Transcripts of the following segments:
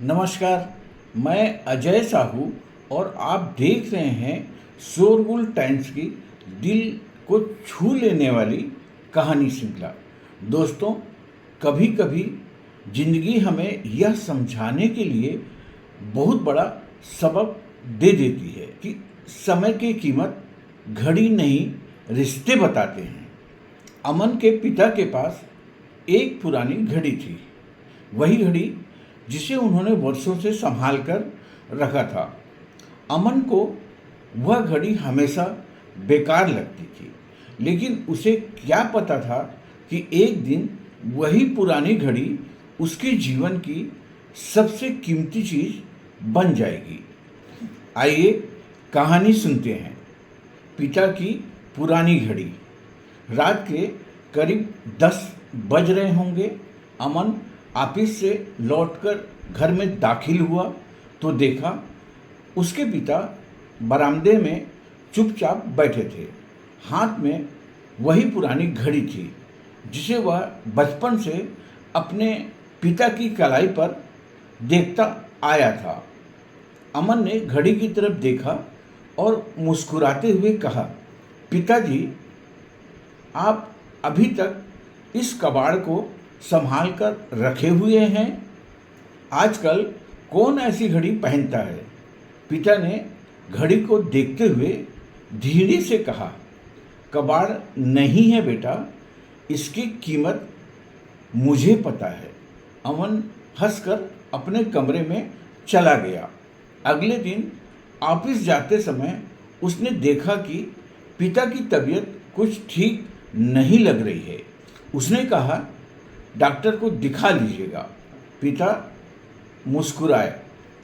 नमस्कार, मैं अजय साहू और आप देख रहे हैं शोरगुल टाइम्स की दिल को छू लेने वाली कहानी श्रृंखला। दोस्तों, कभी कभी जिंदगी हमें यह समझाने के लिए बहुत बड़ा सबक दे देती है कि समय की कीमत घड़ी नहीं, रिश्ते बताते हैं। अमन के पिता के पास एक पुरानी घड़ी थी। वही घड़ी जिसे उन्होंने वर्षों से संभाल कर रखा था। अमन को वह घड़ी हमेशा बेकार लगती थी, लेकिन उसे क्या पता था कि एक दिन वही पुरानी घड़ी उसके जीवन की सबसे कीमती चीज बन जाएगी। आइए कहानी सुनते हैं। पिता की पुरानी घड़ी। रात के करीब 10 बज रहे होंगे। अमन ऑफिस से लौटकर घर में दाखिल हुआ तो देखा उसके पिता बरामदे में चुपचाप बैठे थे। हाथ में वही पुरानी घड़ी थी जिसे वह बचपन से अपने पिता की कलाई पर देखता आया था। अमन ने घड़ी की तरफ देखा और मुस्कुराते हुए कहा, पिताजी, आप अभी तक इस कबाड़ को संभाल कर रखे हुए हैं। आजकल कौन ऐसी घड़ी पहनता है? पिता ने घड़ी को देखते हुए धीरे से कहा, कबाड़ नहीं है बेटा, इसकी कीमत मुझे पता है। अमन हंसकर अपने कमरे में चला गया। अगले दिन ऑफिस जाते समय उसने देखा कि पिता की तबीयत कुछ ठीक नहीं लग रही है। उसने कहा, डॉक्टर को दिखा लीजिएगा। पिता मुस्कुराए,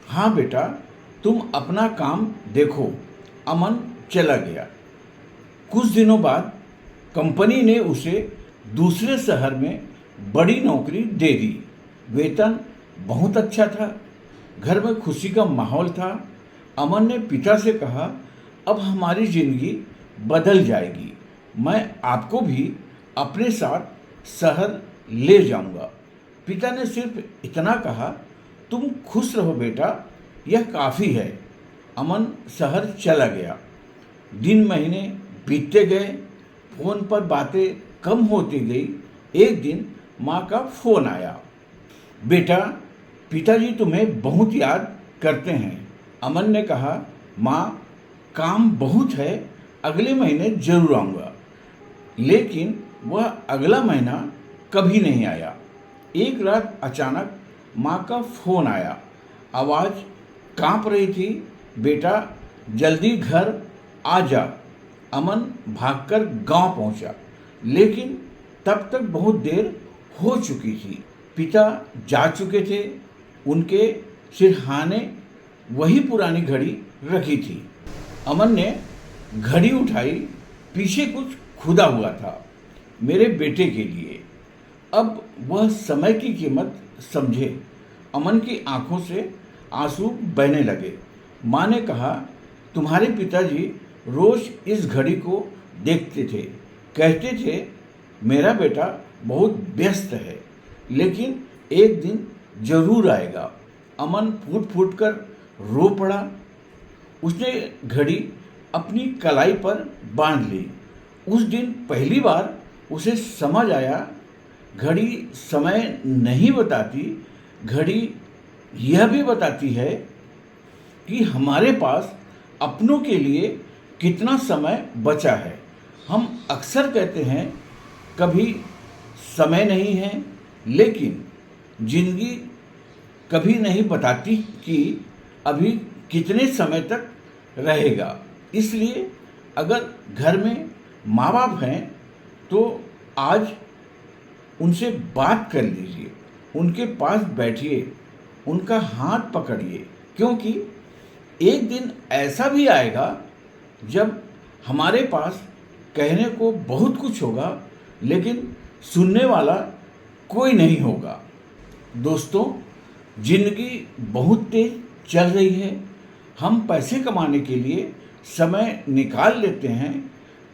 हाँ बेटा, तुम अपना काम देखो। अमन चला गया। कुछ दिनों बाद कंपनी ने उसे दूसरे शहर में बड़ी नौकरी दे दी। वेतन बहुत अच्छा था, घर में खुशी का माहौल था। अमन ने पिता से कहा, अब हमारी जिंदगी बदल जाएगी, मैं आपको भी अपने साथ शहर ले जाऊंगा। पिता ने सिर्फ इतना कहा, तुम खुश रहो बेटा, यह काफ़ी है। अमन शहर चला गया। दिन महीने बीतते गए, फोन पर बातें कम होती गई। एक दिन माँ का फोन आया, बेटा, पिताजी तुम्हें बहुत याद करते हैं। अमन ने कहा, माँ, काम बहुत है, अगले महीने जरूर आऊँगा। लेकिन वह अगला महीना कभी नहीं आया। एक रात अचानक माँ का फोन आया। आवाज़ कांप रही थी, बेटा, जल्दी घर आ जा। अमन भागकर गांव पहुंचा, लेकिन तब तक बहुत देर हो चुकी थी। पिता जा चुके थे। उनके सिरहाने वही पुरानी घड़ी रखी थी। अमन ने घड़ी उठाई, पीछे कुछ खुदा हुआ था, मेरे बेटे के लिए। अब वह समय की कीमत समझे। अमन की आंखों से आंसू बहने लगे। माँ ने कहा, तुम्हारे पिताजी रोज इस घड़ी को देखते थे, कहते थे मेरा बेटा बहुत व्यस्त है, लेकिन एक दिन जरूर आएगा। अमन फूट फूट कर रो पड़ा। उसने घड़ी अपनी कलाई पर बांध ली। उस दिन पहली बार उसे समझ आया, घड़ी समय नहीं बताती, घड़ी यह भी बताती है कि हमारे पास अपनों के लिए कितना समय बचा है। हम अक्सर कहते हैं कभी समय नहीं है, लेकिन जिंदगी कभी नहीं बताती कि अभी कितने समय तक रहेगा। इसलिए अगर घर में माँ बाप हैं तो आज उनसे बात कर लीजिए, उनके पास बैठिए, उनका हाथ पकड़िए, क्योंकि एक दिन ऐसा भी आएगा जब हमारे पास कहने को बहुत कुछ होगा, लेकिन सुनने वाला कोई नहीं होगा। दोस्तों, जिंदगी बहुत तेज चल रही है। हम पैसे कमाने के लिए समय निकाल लेते हैं,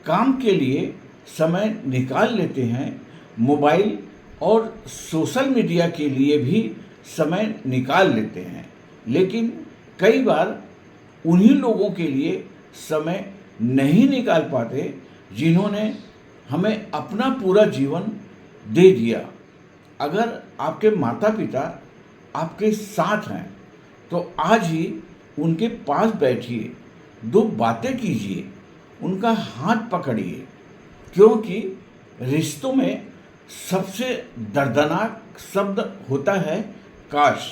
काम के लिए समय निकाल लेते हैं, मोबाइल और सोशल मीडिया के लिए भी समय निकाल लेते हैं, लेकिन कई बार उन्हीं लोगों के लिए समय नहीं निकाल पाते जिन्होंने हमें अपना पूरा जीवन दे दिया। अगर आपके माता पिता आपके साथ हैं तो आज ही उनके पास बैठिए, दो बातें कीजिए, उनका हाथ पकड़िए, क्योंकि रिश्तों में सबसे दर्दनाक शब्द होता है काश।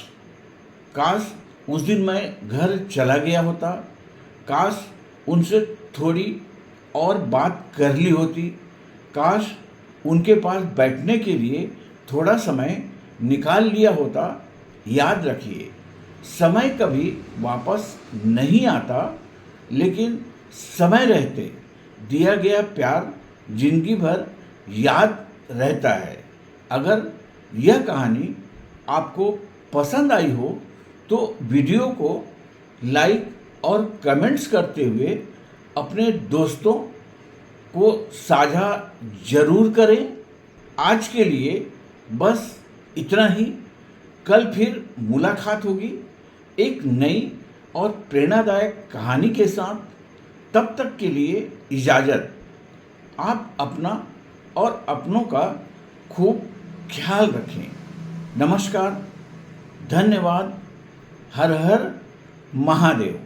काश उस दिन मैं घर चला गया होता, काश उनसे थोड़ी और बात कर ली होती, काश उनके पास बैठने के लिए थोड़ा समय निकाल लिया होता। याद रखिए, समय कभी वापस नहीं आता, लेकिन समय रहते दिया गया प्यार जिंदगी भर याद रहता है। अगर यह कहानी आपको पसंद आई हो तो वीडियो को लाइक और कमेंट्स करते हुए अपने दोस्तों को साझा जरूर करें। आज के लिए बस इतना ही। कल फिर मुलाकात होगी एक नई और प्रेरणादायक कहानी के साथ। तब तक के लिए इजाज़त। आप अपना और अपनों का खूब ख्याल रखें। नमस्कार, धन्यवाद, हर हर महादेव।